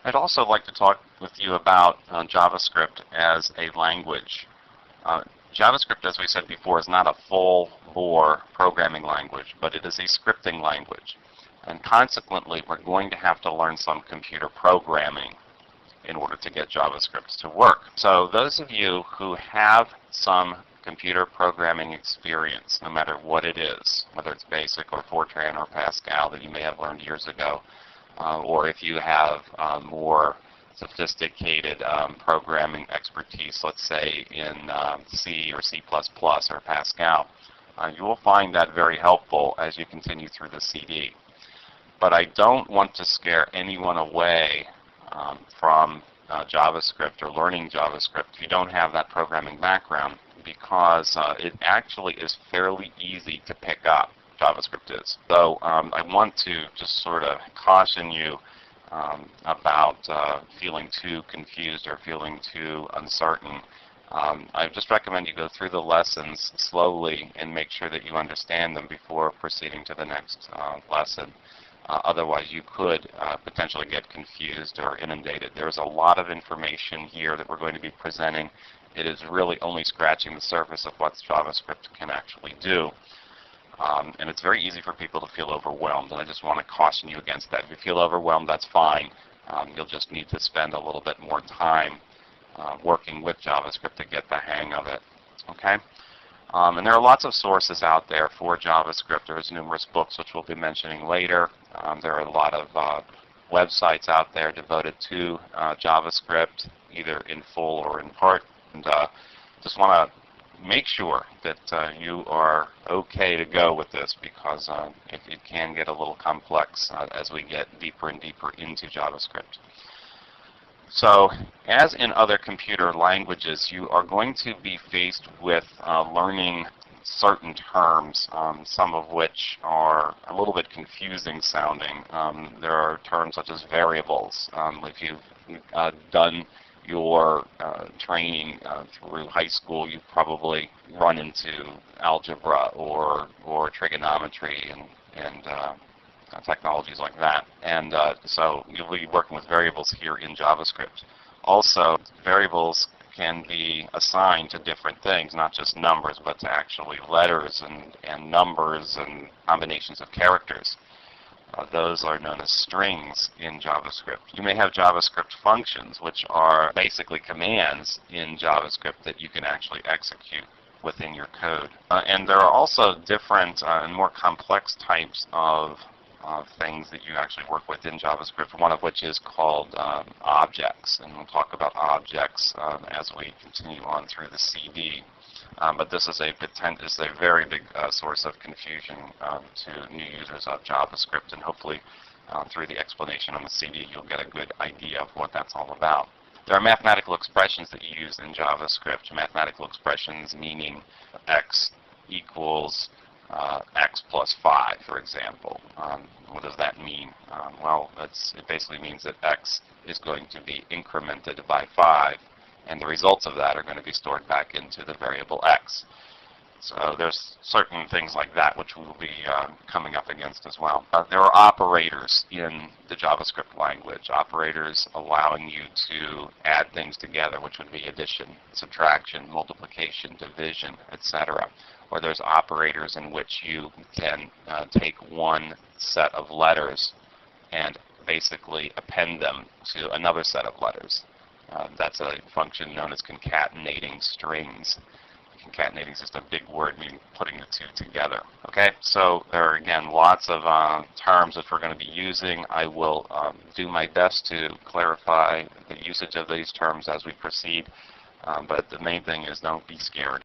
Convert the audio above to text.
I'd also like to talk with you about JavaScript as a language. Uh, JavaScript, as we said before, is not a full-bore programming language, but it is a scripting language. And consequently, we're going to have to learn some computer programming in order to get JavaScript to work. So those of you who have some computer programming experience, no matter what it is, whether it's BASIC or Fortran or Pascal that you may have learned years ago, or if you have more sophisticated programming expertise, let's say in C or C++ or Pascal, you will find that very helpful as you continue through the CD. But I don't want to scare anyone away from JavaScript or learning JavaScript if you don't have that programming background, because it actually is fairly easy to pick up. JavaScript is. So I want to just sort of caution you about feeling too confused or feeling too uncertain. I just recommend you go through the lessons slowly and make sure that you understand them before proceeding to the next lesson. Otherwise, you could potentially get confused or inundated. There's a lot of information here that we're going to be presenting. It is really only scratching the surface of what JavaScript can actually do. And it's very easy for people to feel overwhelmed, and I just want to caution you against that. If you feel overwhelmed, that's fine. You'll just need to spend a little bit more time working with JavaScript to get the hang of it. Okay? And there are lots of sources out there for JavaScript. There's numerous books, which we'll be mentioning later. There are a lot of websites out there devoted to JavaScript, either in full or in part. And just want to make sure that you are okay to go with this, because it can get a little complex as we get deeper and deeper into JavaScript. So, as in other computer languages, you are going to be faced with learning certain terms, some of which are a little bit confusing sounding. There are terms such as variables. If you've done your training through high school, you've probably run into algebra or trigonometry and technologies like that. And so you'll be working with variables here in JavaScript. Also, variables can be assigned to different things, not just numbers, but to actually letters and numbers and combinations of characters. Those are known as strings in JavaScript. You may have JavaScript functions, which are basically commands in JavaScript that you can actually execute within your code. And there are also different and more complex types of things that you actually work with in JavaScript, one of which is called objects. And we'll talk about objects as we continue on through the CD. But this is a very big source of confusion to new users of JavaScript, and hopefully through the explanation on the CD you'll get a good idea of what that's all about. There are mathematical expressions that you use in JavaScript, mathematical expressions meaning x equals x plus 5, for example. What does that mean? Well, it basically means that x is going to be incremented by 5, and the results of that are going to be stored back into the variable x. So there's certain things like that which we will be coming up against as well. There are operators in the JavaScript language, operators allowing you to add things together, which would be addition, subtraction, multiplication, division, etc. Or there's operators in which you can take one set of letters and basically append them to another set of letters. That's a function known as concatenating strings. Concatenating is just a big word meaning putting the two together. Okay, so there are again lots of terms that we're going to be using. I will do my best to clarify the usage of these terms as we proceed, but the main thing is don't be scared.